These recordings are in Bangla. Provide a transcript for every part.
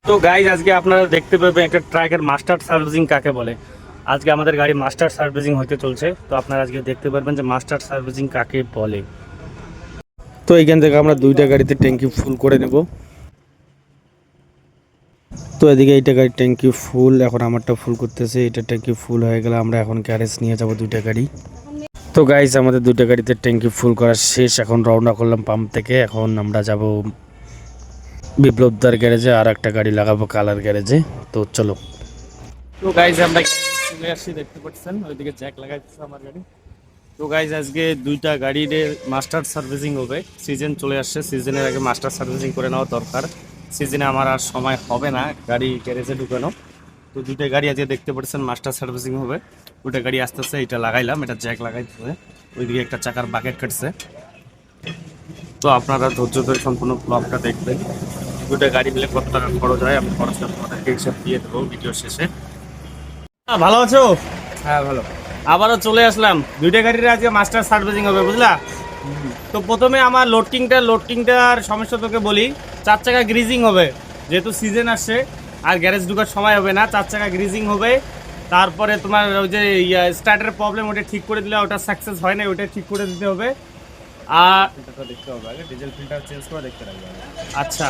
তো গাইজ আজকে আপনারা দেখতে পাবেন একটা ট্রাকের মাস্টার সার্ভিসিং কাকে বলে। আজকে আমাদের গাড়ি মাস্টার সার্ভিসিং হতে চলছে, তো আপনারা আজকে দেখতে পারবেন যে মাস্টার সার্ভিসিং কাকে বলে। তো এইখান থেকে আমরা দুইটা গাড়িতে ট্যাঙ্কি ফুল করে নেব। তো এদিকে এইটা গাড়ির ট্যাঙ্কি ফুল, এখন আমারটা ফুল করতেছে। এটা ট্যাঙ্কি ফুল হয়ে গেলে আমরা এখন গ্যারেজ নিয়ে যাব দুইটা গাড়ি। তো গাইজ আমাদের দুইটা গাড়িতে ট্যাঙ্কি ফুল করা শেষ, এখন রওনা করলাম পাম্প থেকে। এখন আমরা যাব বিপ্লবদার গ্যারেজে, আর একটা গাড়ি লাগাবো কালার গ্যারেজে। তো চলো। তো গাইজ আমরা চলে আসছি, দেখতে পাচ্ছেন ওইদিকে জ্যাক লাগাইছে আমার গাড়ি। তো গাইজ আজকে দুইটা গাড়ির মাস্টার সার্ভিসিং হবে। সিজন চলে আসছে, সিজনের আগে মাস্টার সার্ভিসিং করে নেওয়া দরকার। সিজনে আমার আর সময় হবে না গাড়ি গ্যারেজে ঢুকানো। তো দুইটা গাড়ি আজকে দেখতে পাচ্ছেন মাস্টার সার্ভিসিং হবে। দুইটা গাড়ি আস্তে আস্তে এটা লাগাইলাম, এটা জ্যাক লাগাইতে হবে। ওইদিকে একটা চাকার বাকেট কাটছে। তো আপনারা ধৈর্য ধরে সম্পূর্ণ ব্লগটা দেখবেন। দুটো গাড়ি মিলে কত টাকা খরচ হয় আমি খরচটা আপনাদেরকে হিসাব দিয়ে দেবো ভিডিও শেষে। ভালো আছো? হ্যাঁ ভালো। আবারও চলে আসলাম, দুইটা গাড়ির আজকে মাস্টার সার্ভিসিং হবে, বুঝলা? তো প্রথমে আমার লোডকিংটার সমস্যা তোকে বলি। 4 চাকা গ্রিজিং হবে, যেহেতু সিজন আসছে আর গ্যারেজ ঢুকার সময় হবে না। 4 চাকা গ্রিজিং হবে। তারপরে তোমার ওই যে স্টার্টের প্রবলেম, ওটা ঠিক করে দিলে ওটা সাকসেস হয় না, ওটা ঠিক করে দিতে হবে। আর এটা দেখতে হবে আগে, ডিজেল ফিল্টার চেঞ্জ করে দেখতে লাগবে। আচ্ছা,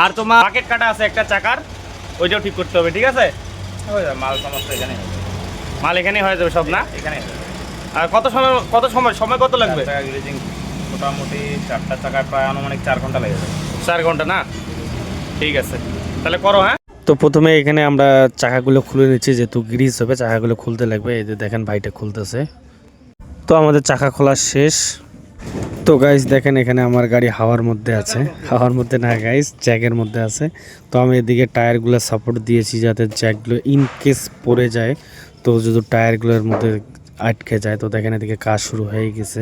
আর তোমার বাকেট কাটা আছে একটা চাকার, ওইটাও ঠিক করতে হবে, ঠিক আছে? মাল সমস্ত এখানে মাল এখানেই হয়ে যাবে সব, না? এখানে আর কত সময় কত লাগবে? গ্রিজিং মোটামুটি 4টা চাকায় প্রায় আনুমানিক 4 ঘন্টা লেগে যাবে। 4 ঘন্টা না? ঠিক আছে, তাহলে করো। হ্যাঁ, তো প্রথমে এখানে আমরা চাকাগুলো খুলে নিচ্ছি, যেহেতু গ্রিজ হবে চাকাগুলো খুলতে লাগবে। এই যে দেখেন ভাইটা খুলতেছে। তো আমাদের চাকা খোলা শেষ। তো গাইস দেখেন এখানে আমার গাড়ি হাওয়ার মধ্যে আছে, হাওয়ার মধ্যে না গাইস, জ্যাকের মধ্যে আছে। তো আমি এদিকে টায়ারগুলো সাপোর্ট দিয়েছি যাতে জ্যাকগুলো ইন কেস পড়ে যায়, তো যদি টায়ারগুলোর মধ্যে আটকে যায়। তো দেখেন এদিকে কাজ শুরু হয়ে গেছে।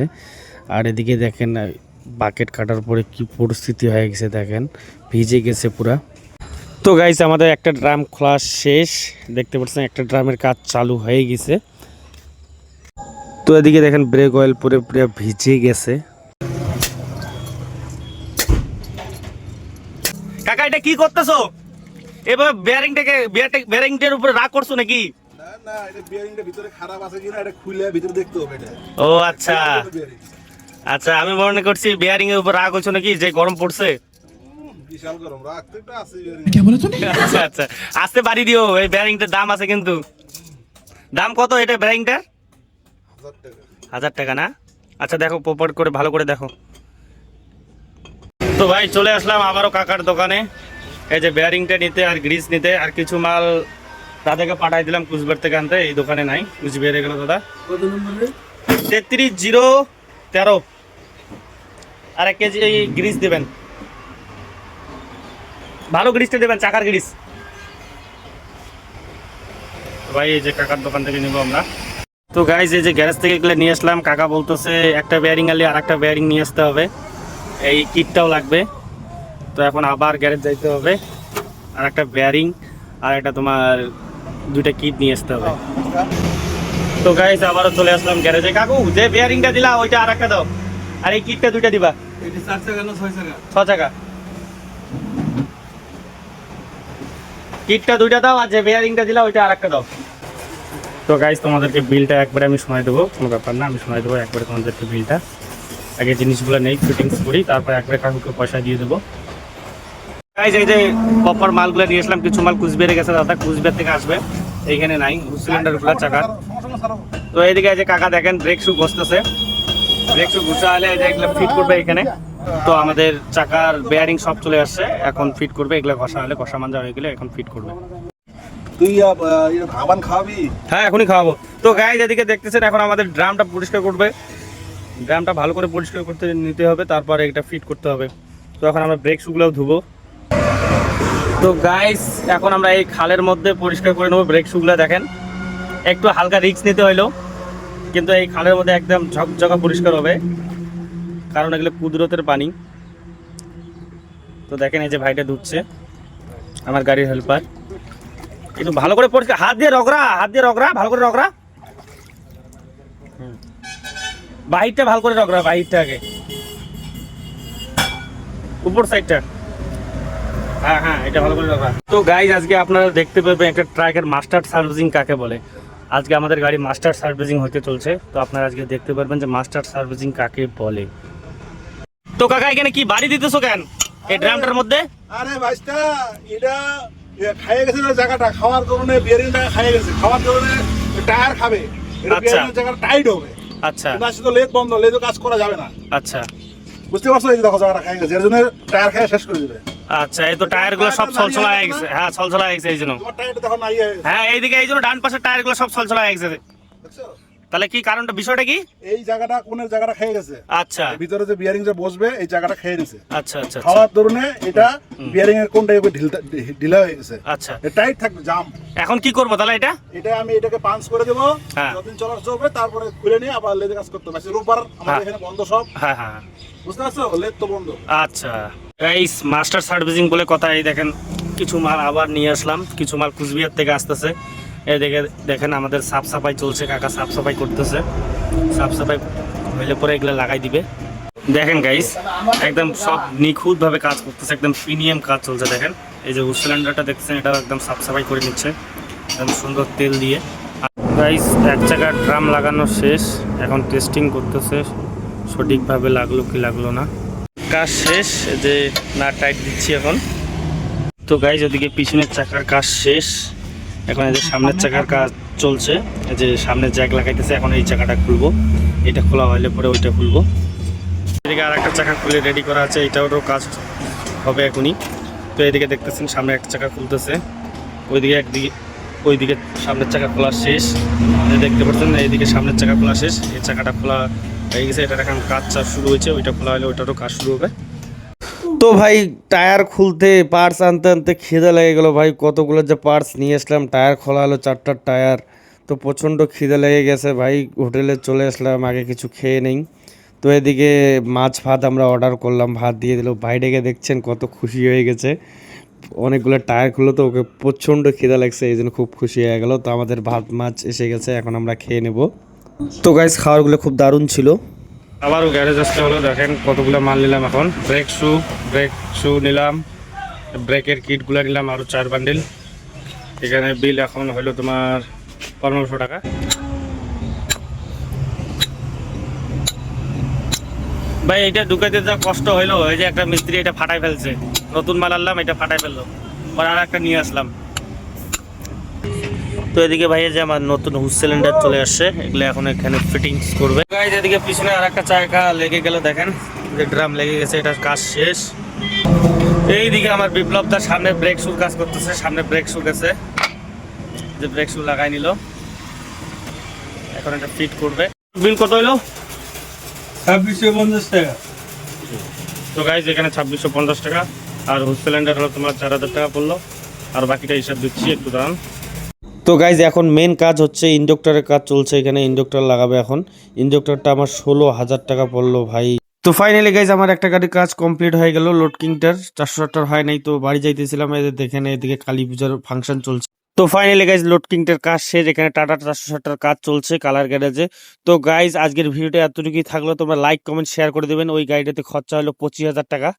আর এদিকে দেখেন বাকেট কাটার পরে কি পরিস্থিতি হয়ে গেছে, দেখেন ভিজে গেছে পুরা। তো গাইস আমাদের একটা ড্রাম খোলা শেষ, দেখতে পাচ্ছেন একটা ড্রামের কাজ চালু হয়ে গেছে। তো এদিকে দেখেন ব্রেক অয়েল পুরো পুরো ভিজে গেছে। কাকা এটা কি করতেছো? এভাবে বেয়ারিংটার উপরে রাগ করছো নাকি? না না, এটা বিয়ারিংটা ভিতরে খারাপ আছে কিনা এটা খুলে ভিতরে দেখতে হবে এটা। ও আচ্ছা আচ্ছা, আমি মনে করছি বেয়ারিং এর উপর রাগ হচ্ছে নাকি, যে গরম পড়ছে। বিশাল গরম রাখতে একটা আছে বিয়ারিং। আচ্ছা আচ্ছা, আস্তে বাড়ি দিও, এই বেয়ারিংটার দাম আছে কিন্তু। দাম কত এটা বেয়ারিংটার? 1000 টাকা। 1000 টাকা না? আচ্ছা দেখো, প্রপার করে ভালো করে দেখো। তো ভাই চলে আসলাম আবারও কাকার দোকানে, এই যে বেয়ারিংটা নিতে আর গ্রিস নিতে। আর কিছু মাল দাদাকে পাঠাই দিলাম কুচবিহার থেকে আনতে, এই দোকানে নাই, কুচবিহারে গেল দাদা। কত নম্বরে? 33013। আর 1 কেজি গ্রিস দেবেন, ভালো গ্রিসটা দেবেন, চাকার গ্রিস। ভাই এই যে কাকার দোকান থেকে নিব আমরা। তো গাইজ এই যে গ্যারেজ থেকে এগুলো নিয়ে আসলাম। কাকা বলতেছে একটা বেয়ারিং আনলে আর একটা বেয়ারিং নিয়ে আসতে হবে, এই কিটটাও লাগবে। তো এখন আবার গ্যারেজ যাইতে হবে, আর একটা বেয়ারিং আর একটা তোমার দুইটা কিট নিয়ে আসতে হবে। তো গাইজ আবারও চলে আসলাম গ্যারেজে। কাকু যে বেয়ারিংটা দিলা ওইটা আর একটা দাও, আর এই কিটটা দুইটা দিবা। এটা 4 টাকা না 6 টাকা? 6 টাকা। কিটটা দুইটা দাও, আর যে বেয়ারিংটা দিলা ওইটা আর একটা দাও। তো গাইজ তোমাদেরকে বিলটা একবারে আমি শোনাই দেবো, কোনো ব্যাপার না, আমি শোনাই দেবো একবারে তোমাদেরকে বিলটা। আগে জিনিসগুলো নেই, ফিটিংস করি, তারপর একবারে কাকুকে পয়সা দিয়ে দেবো। গাইজ এই যে কপার মালগুলো নিয়ে আসলাম, কিছু মাল কুচবিহারে গেছে দাদা, কুচবিহার থেকে আসবে, এইখানে নাই সিলিন্ডারগুলো চাকার। তো এইদিকে এই যে কাকা দেখেন ব্রেক শু ঘষতেছে, ব্রেক শু ঘুষা হলে এই যে এগুলো ফিট করবে এখানে। তো আমাদের চাকার বেয়ারিং সব চলে আসছে, এখন ফিট করবে। এগুলো ঘষা হলে, ঘষা মাঞ্জা হয়ে গেলে এখন ফিট করবে। তুই খাবার খাওয়াবি? হ্যাঁ এখনই খাওয়াবো। তো গাইজ এদিকে দেখতেছেন এখন আমাদের ড্রামটা পরিষ্কার করবে, ড্রামটা ভালো করে পরিষ্কার করতে নিতে হবে, তারপরে এটা ফিট করতে হবে। তো এখন আমরা ব্রেক শুগুলোও ধুবো। তো গাইজ এখন আমরা এই খালের মধ্যে পরিষ্কার করে নেবো ব্রেক শুগুলো। দেখেন একটু হালকা রিস্ক নিতে হইলো, কিন্তু এই খালের মধ্যে একদম ঝকঝকা পরিষ্কার হবে, কারণ এগুলো কুদরতের পানি। তো দেখেন এই যে ভাইটা ধুচ্ছে, আমার গাড়ির হেল্পার। একটু ভালো করে পরিষ্কার, হাত দিয়ে রগড়া, ভালো করে রগড়া। বাহিরটা ভালো করে রগড়া, বাহিরটা আগে, উপর সাইডটা। হ্যাঁ হ্ঁ, এটা ভালো করে রাখা। তো গাইজ আজকে আপনারা দেখতে পাবেন একটা ট্রাকের মাস্টার সার্ভিসিং কাকে বলে। আজকে আমাদের গাড়ি মাস্টার সার্ভিসিং হতে চলছে, তো আপনারা আজকে দেখতে পারবেন যে মাস্টার সার্ভিসিং কাকে বলে। তো কাকা এখানে কি বাড়ি দিতেছো কেন এই ড্রামটার মধ্যে? আরে ভাইস্তা, এটা খাইয়ে গেছে না জায়গাটা, খাওয়ার কারণে বিয়ারিং জায়গা খাইয়ে গেছে, খাওয়ার কারণে টায়ার খাবে, এটা আচ্ছা। বিয়ারিং জায়গাটা টাইট হবে। আচ্ছা কিন্তু আজকে তো লেদ বন্ধ, লেদও কাজ করা যাবে না। আচ্ছা বুঝতে পারছো? এই যে দেখো জায়গাটা খাইয়ে গেছে, এর জন্য টায়ার খাইয়ে শেষ করে দেবে। আচ্ছা, এই তো টায়ার গুলো সব ছলছলা হয়ে গেছে। হ্যাঁ ছলছলা হয়ে গেছে এই জন্য। তোমার টায়ারটা দেখো না, হ্যাঁ এইদিকে এই জন্য ডান পাশের টায়ার গুলো সব ছলছলা হয়ে গেছে। দেখছো? তাহলে কি কারণটা, বিষয়টা কি? এই জায়গাটা কোনের জায়গাটা খেয়ে গেছে, আচ্ছা ভিতরে যে বিয়ারিং যে বসবে এই জায়গাটা খেয়ে গেছে। আচ্ছা আচ্ছা খাওয়ার দরুনে এটা বিয়ারিং এর কোনটা ঢিলা হয়ে গেছে। আচ্ছা, টাইট থাকবে, জাম। এখন কি করবো তাহলে এটা? এটা আমি এটাকে পাঞ্চ করে দেবো, হ্যাঁ। যতদিন চলার চলবে, তারপরে খুলে নিয়ে আবার লেদে কাজ করতে হবে। রোববার আমাদের হ্যাঁ। এখানে বন্ধ সব, হ্যাঁ হ্যাঁ বুঝতে পারছো? লেদ তো বন্ধ। আচ্ছা গাইস, মাস্টার সার্ভিসিং বলে কথা। এই দেখেন কিছু মাল আবার নিয়ে আসলাম, কিছু মাল কুচবিহার থেকে আসতেছে। এই দেখেন আমাদের সাফ সাফাই চলছে, কাকা সাফ সাফাই করতেছে। সাফ সাফাই হইলে পরে এগুলো লাগাই দিবে। দেখেন গাইস, একদম সব নিখুঁত ভাবে কাজ করতেছে, একদম প্রিমিয়াম কাজ চলছে। দেখেন এই যে সিলিন্ডারটা দেখছেন, এটা একদম সাফ সাফাই করে নিচ্ছে একদম সুন্দর তেল দিয়ে। গাইস এক জায়গায় ড্রাম লাগানো শেষ, এখন টেস্টিং করতেছে সঠিকভাবে লাগলো কি লাগলো না। কাজ শেষ, এই যে না টাইট দিচ্ছি এখন। তো গাইস ওদিকে পিছনের চাকার কাজ শেষ, এখন এই যে সামনের চাকার কাজ চলছে। এই যে সামনে জ্যাক লাগাইতেছে, এখন এই চাকাটা খুলবো। এটা খোলা হলে পরে ওইটা খুলবো। এদিকে আর একটা চাকা খুলে রেডি করা আছে, এটারও কাজ হবে এখনই। তো এদিকে দেখতেছেন সামনে একটা চাকা খুলতেছে, ওইদিকে সামনের চাকা খোলা শেষ। দেখতে পাচ্ছেন এইদিকে সামনের চাকা খোলা শেষ, এই চাকাটা খোলা হয়ে গেছে। এটার এখন কাজ শুরু হয়েছে, ওইটা খোলা হলে ওইটারও কাজ শুরু হবে। তো ভাই টায়ার খুলতে, পার্টস আনতে আনতে খিদে লেগে গেলো ভাই। কতগুলো যে পার্টস নিয়ে আসলাম, টায়ার খোলা হলো 4টা টায়ার। তো প্রচণ্ড খিদে লেগে গেছে ভাই, হোটেলে চলে আসলাম আগে কিছু খেয়ে নেই। তো এদিকে মাছ ভাত আমরা অর্ডার করলাম, ভাত দিয়ে দিল। ভাইটাকে দেখছেন কত খুশি হয়ে গেছে, অনেকগুলো টায়ার খুললো তো ওকে প্রচণ্ড খিদে লাগছে, এই জন্য খুব খুশি হয়ে গেল। তো আমাদের ভাত মাছ এসে গেছে, এখন আমরা খেয়ে নেব। তো গাইস খাবারগুলো খুব দারুণ ছিল। আবারও গ্যারেজ আসতে হলো, দেখেন কতগুলো মাল নিলাম। এখন ব্রেক শু নিলাম, ব্রেকের কিটগুলো নিলাম আরও 4 বান্ডিল। এখানে বিল এখন হলো তোমার 1500 টাকা। ভাই এটা ঢুকাইতে যা কষ্ট হইলো, এই যে একটা মিস্ত্রি এটা ফাটাই ফেলছে। নতুন মাল আনলাম, এটা ফাটাই ফেললো, পরে আর একটা নিয়ে আসলাম। তো এদিকে ভাই যে আমার নতুন হুস সিলিন্ডার চলে আসছে, এগুলো এখন এখানে ফিটিংস করবে। গাইস এদিকে পিছনে আর একটা চাকা লেগে গেল, দেখেন যে ড্রাম লেগে গেছে, এটার কাজ শেষ। এইদিকে আমার বিপ্লবদার সামনে ব্রেক শুর কাজ করতেছে, সামনে ব্রেক শু গেছে, যে ব্রেক শু লাগাই নিল, এখন এটা ফিট করবে। বিল কত হইলো? 2650 টাকা। তো গাইজ এখানে 2650 টাকা, আর হুস সিলিন্ডার হলো তোমার 4000 টাকা পড়লো। আর বাকিটা হিসাব দিচ্ছি, একটু দাঁড়ান। তো গাইজ এখন মেন কাজ হচ্ছে ইন্ডাক্টরের কাজ চলছে, এখানে ইন্ডাক্টর লাগাবে এখন। ইন্ডাক্টরটা আমার 16,000 টাকা পড়লো ভাই। তো ফাইনালি গাইজ আমার একটা গাড়ির কাজ কমপ্লিট হয়ে গেল। লোড কিংটার 470 হয় নাই, তো বাড়ি যাইতেছিলাম, এদের দেখেন এদিকে কালী পূজার ফাংশন চলছে। তো ফাইনালি গাইজ লোড কিংটার কাজ শেষ, এখানে টাটা 460 কাজ চলছে কালার গ্যারেজে। তো গাইজ আজকের ভিডিওটা এতটুকুই থাকলো, তোমরা লাইক কমেন্ট শেয়ার করে দেবেন। ওই গাড়িটাতে খরচা হলো 25,000 টাকা।